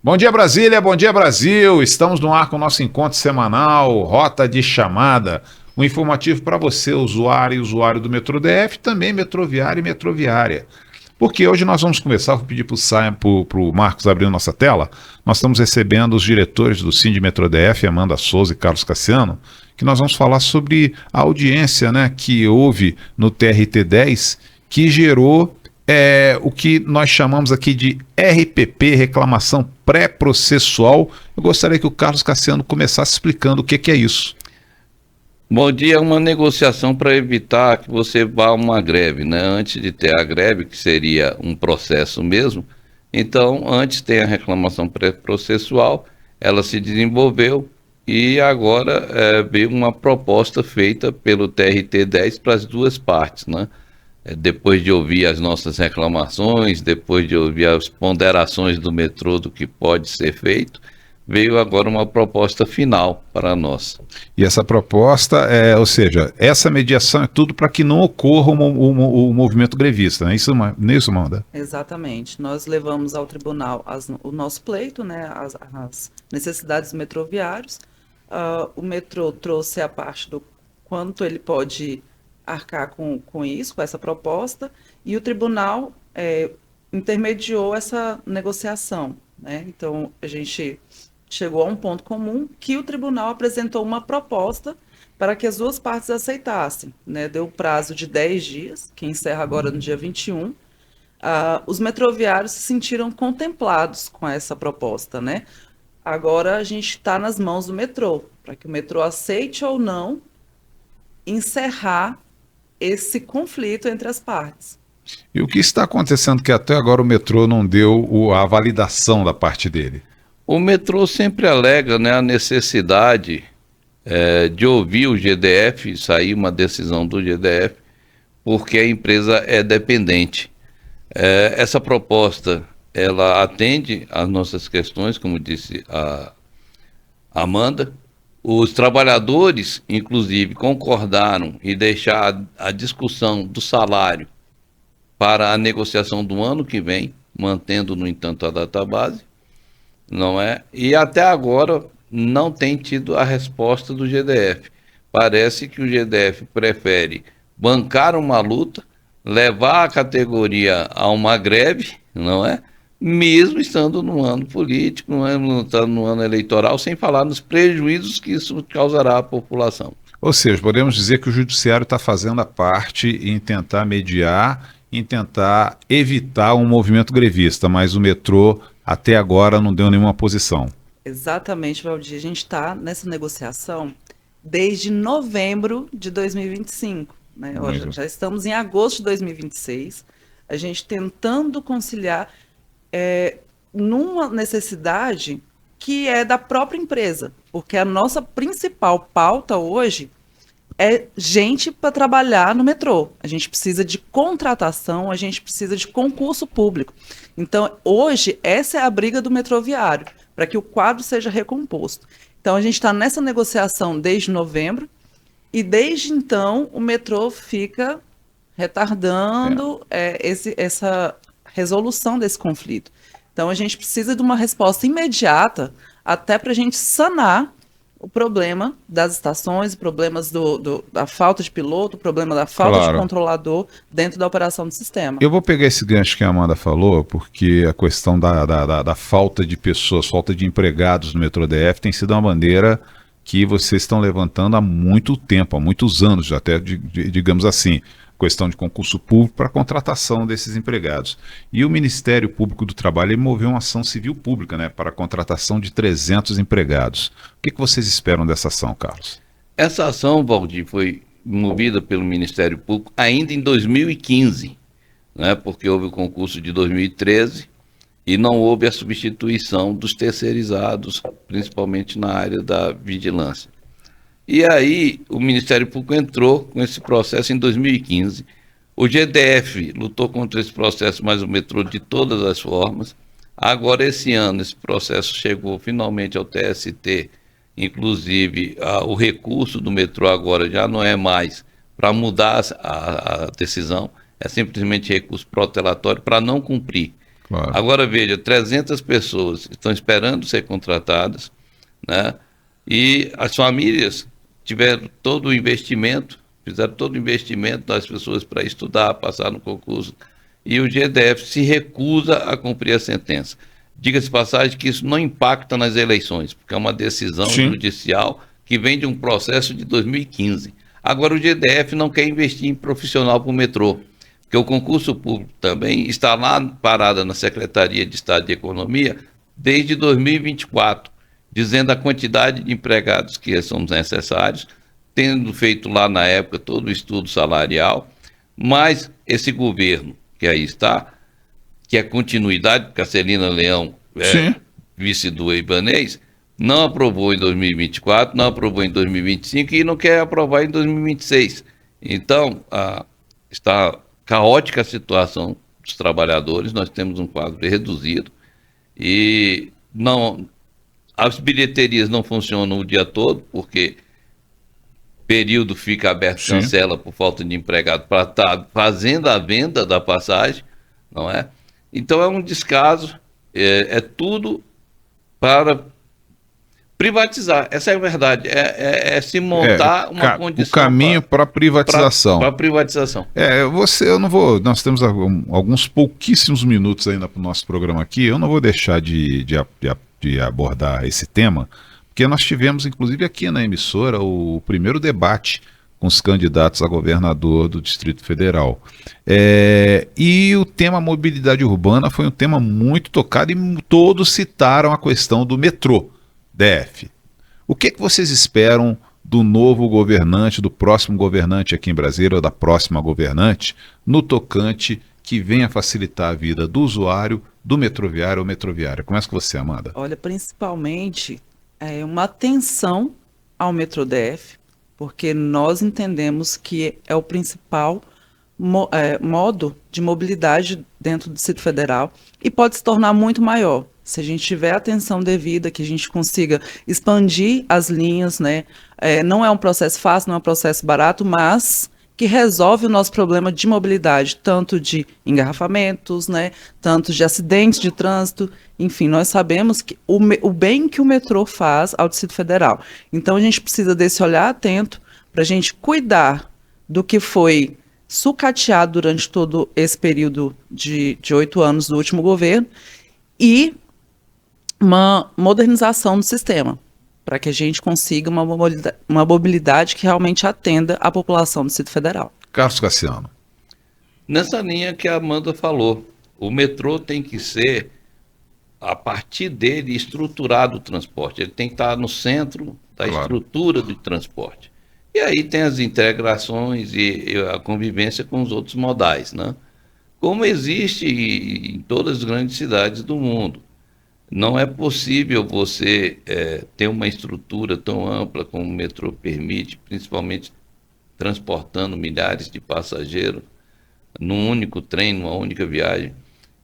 Bom dia, Brasília, bom dia, Brasil. Estamos no ar com o nosso encontro semanal, Rota de Chamada. Um informativo para você, usuário e usuário do Metrô DF, também metroviário e metroviária. Porque hoje nós vamos conversar, vou pedir para o Marcos abrir nossa tela. Nós estamos recebendo os diretores do Sind Metrô DF, Amanda Souza e Carlos Cassiano, que nós vamos falar sobre a audiência, né, que houve no TRT-10, que gerou o que nós chamamos aqui de RPP, reclamação pré-processual. Eu gostaria que o Carlos Cassiano começasse explicando o que é isso. Bom dia, é uma negociação para evitar que você vá a uma greve, né? Antes de ter a greve, que seria um processo mesmo, então antes tem a reclamação pré-processual, ela se desenvolveu e agora veio uma proposta feita pelo TRT-10 para as duas partes, né? Depois de ouvir as nossas reclamações, depois de ouvir as ponderações do metrô do que pode ser feito, veio agora uma proposta final para nós. E essa proposta, ou seja, essa mediação é tudo para que não ocorra o movimento grevista, não é isso, Amanda? Exatamente. Nós levamos ao tribunal o nosso pleito, né, as necessidades dos metroviários. O metrô trouxe a parte do quanto ele pode arcar com isso, com essa proposta, e o tribunal intermediou essa negociação, né? Então, a gente chegou a um ponto comum que o tribunal apresentou uma proposta para que as duas partes aceitassem, né? Deu prazo de 10 dias, que encerra agora no dia 21. Os metroviários se sentiram contemplados com essa proposta, né? Agora a gente está nas mãos do metrô, para que o metrô aceite ou não encerrar esse conflito entre as partes. E o que está acontecendo que até agora o metrô não deu a validação da parte dele? O metrô sempre alega, né, a necessidade de ouvir o GDF, sair uma decisão do GDF, porque a empresa é dependente. Essa proposta, ela atende às nossas questões, como disse a Amanda. Os trabalhadores, inclusive, concordaram em deixar a discussão do salário para a negociação do ano que vem, mantendo, no entanto, a database. Não é? E até agora não tem tido a resposta do GDF. Parece que o GDF prefere bancar uma luta, levar a categoria a uma greve, não é? Mesmo estando no ano político, mesmo estando no ano eleitoral, sem falar nos prejuízos que isso causará à população. Ou seja, podemos dizer que o judiciário está fazendo a parte em tentar mediar, em tentar evitar um movimento grevista, mas o metrô até agora não deu nenhuma posição. Exatamente, Valdir. A gente está nessa negociação desde novembro de 2025. Né? Já estamos em agosto de 2026. A gente tentando conciliar numa necessidade que é da própria empresa, porque a nossa principal pauta hoje é gente para trabalhar no metrô. A gente precisa de contratação, a gente precisa de concurso público. Então, hoje, essa é a briga do metroviário, para que o quadro seja recomposto. Então, a gente está nessa negociação desde novembro, e desde então o metrô fica retardando essa resolução desse conflito. Então, a gente precisa de uma resposta imediata, até para a gente sanar o problema das estações, problemas da falta de piloto, o problema da falta de controlador dentro da operação do sistema. Eu vou pegar esse gancho que a Amanda falou, porque a questão da falta de pessoas, falta de empregados no Metrô DF tem sido uma bandeira que vocês estão levantando há muito tempo, há muitos anos, até digamos assim, questão de concurso público para a contratação desses empregados. E o Ministério Público do Trabalho moveu uma ação civil pública, né, para a contratação de 300 empregados. O que vocês esperam dessa ação, Carlos? Essa ação, Valdir, foi movida pelo Ministério Público ainda em 2015, né, porque houve o concurso de 2013 e não houve a substituição dos terceirizados, principalmente na área da vigilância. E aí o Ministério Público entrou com esse processo em 2015. O GDF lutou contra esse processo, mas o metrô de todas as formas. Agora, esse ano, esse processo chegou finalmente ao TST, inclusive o recurso do metrô agora já não é mais para mudar a decisão, é simplesmente recurso protelatório para não cumprir. Claro. Agora veja, 300 pessoas estão esperando ser contratadas, né? E as famílias tiveram todo o investimento, fizeram todo o investimento das pessoas para estudar, passar no concurso, e o GDF se recusa a cumprir a sentença. Diga-se de passagem que isso não impacta nas eleições, porque é uma decisão Sim. judicial que vem de um processo de 2015. Agora o GDF não quer investir em profissional para o metrô, porque o concurso público também está lá parada na Secretaria de Estado de Economia desde 2024, dizendo a quantidade de empregados que são necessários, tendo feito lá na época todo o estudo salarial, mas esse governo que aí está, que é continuidade, porque a Celina Leão Sim. vice do Ibanez, não aprovou em 2024, não aprovou em 2025 e não quer aprovar em 2026. Então, está caótica a situação dos trabalhadores, nós temos um quadro reduzido e as bilheterias não funcionam o dia todo, porque período fica aberto, Sim. cancela por falta de empregado para estar fazendo a venda da passagem, não é? Então é um descaso, é tudo para privatizar, essa é a verdade, é se montar uma condição. O caminho para privatização. Para privatização. Eu não vou. Nós temos alguns pouquíssimos minutos ainda para o nosso programa aqui. Eu não vou deixar de abordar esse tema, porque nós tivemos, inclusive, aqui na emissora, o primeiro debate com os candidatos a governador do Distrito Federal. E o tema mobilidade urbana foi um tema muito tocado e todos citaram a questão do metrô DF. O que vocês esperam do novo governante, do próximo governante aqui em Brasília, ou da próxima governante, no tocante que venha facilitar a vida do usuário, do metroviário ou metroviária? Começa com você, Amanda. Olha, principalmente uma atenção ao metrô DF, porque nós entendemos que é o principal modo de mobilidade dentro do Distrito Federal e pode se tornar muito maior. Se a gente tiver atenção devida, que a gente consiga expandir as linhas, né? Não é um processo fácil, não é um processo barato, mas que resolve o nosso problema de mobilidade, tanto de engarrafamentos, né? Tanto de acidentes de trânsito, enfim, nós sabemos que o bem que o metrô faz ao Distrito Federal. Então a gente precisa desse olhar atento para a gente cuidar do que foi sucateado durante todo esse período de 8 anos do último governo e uma modernização do sistema, para que a gente consiga uma mobilidade que realmente atenda a população do Distrito Federal. Carlos Cassiano. Nessa linha que a Amanda falou, o metrô tem que ser, a partir dele, estruturado o transporte. Ele tem que estar no centro da estrutura do transporte. E aí tem as integrações e a convivência com os outros modais, né? Como existe em todas as grandes cidades do mundo. Não é possível você ter uma estrutura tão ampla como o metrô permite, principalmente transportando milhares de passageiros num único trem, numa única viagem.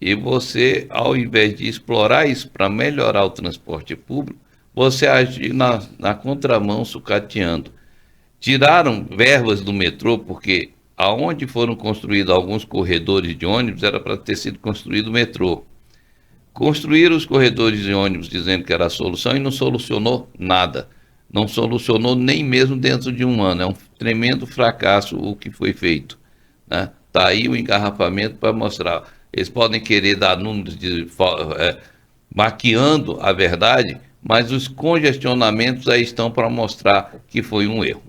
E você, ao invés de explorar isso para melhorar o transporte público, você age na contramão, sucateando. Tiraram verbas do metrô porque aonde foram construídos alguns corredores de ônibus era para ter sido construído o metrô. Construíram os corredores de ônibus dizendo que era a solução e não solucionou nada. Não solucionou nem mesmo dentro de um ano. É um tremendo fracasso o que foi feito, né? Está aí o engarrafamento para mostrar. Eles podem querer dar números maquiando a verdade, mas os congestionamentos aí estão para mostrar que foi um erro.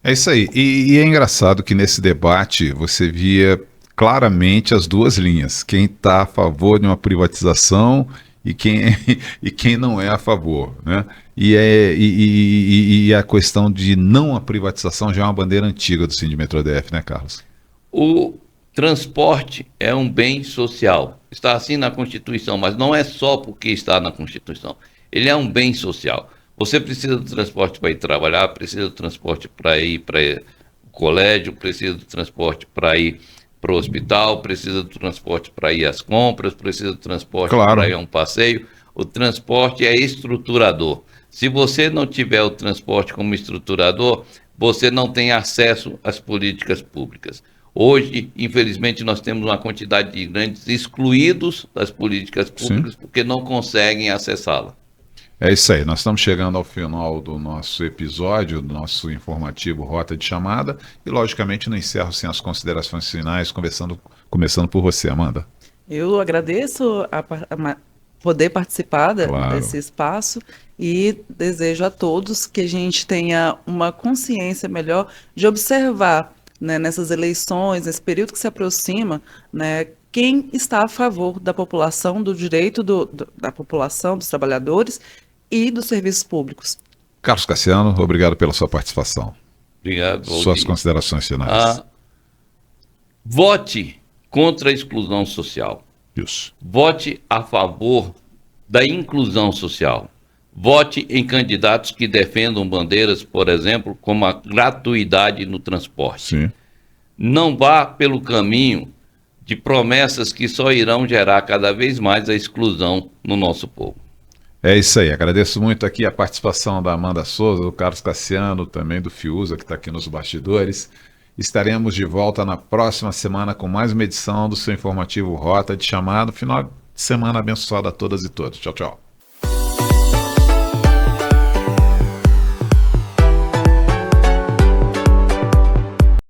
É isso aí. E é engraçado que nesse debate você via claramente as duas linhas. Quem está a favor de uma privatização e quem não é a favor, né? E a questão de não a privatização já é uma bandeira antiga do Sindimetro DF, né, Carlos? O transporte é um bem social. Está assim na Constituição, mas não é só porque está na Constituição. Ele é um bem social. Você precisa do transporte para ir trabalhar, precisa do transporte para ir para o colégio, precisa do transporte para ir para o hospital, precisa do transporte para ir às compras, precisa do transporte para ir a um passeio. O transporte é estruturador. Se você não tiver o transporte como estruturador, você não tem acesso às políticas públicas. Hoje, infelizmente, nós temos uma quantidade de grandes excluídos das políticas públicas porque não conseguem acessá-la. É isso aí, nós estamos chegando ao final do nosso episódio, do nosso informativo Rota de Chamada, e logicamente não encerro sem as considerações finais, começando por você, Amanda. Eu agradeço poder participar Claro. desse espaço e desejo a todos que a gente tenha uma consciência melhor de observar, né, nessas eleições, nesse período que se aproxima, né, quem está a favor da população, do direito da população, dos trabalhadores e dos serviços públicos. Carlos Cassiano, obrigado pela sua participação. Obrigado. Suas considerações finais. Vote contra a exclusão social. Isso. Vote a favor da inclusão social. Vote em candidatos que defendam bandeiras, por exemplo, como a gratuidade no transporte. Sim. Não vá pelo caminho de promessas que só irão gerar cada vez mais a exclusão no nosso povo. É isso aí, agradeço muito aqui a participação da Amanda Souza, do Carlos Cassiano, também do Fiuza, que está aqui nos bastidores. Estaremos de volta na próxima semana com mais uma edição do seu informativo Rota de Chamada. Final de semana abençoado a todas e todos. Tchau, tchau.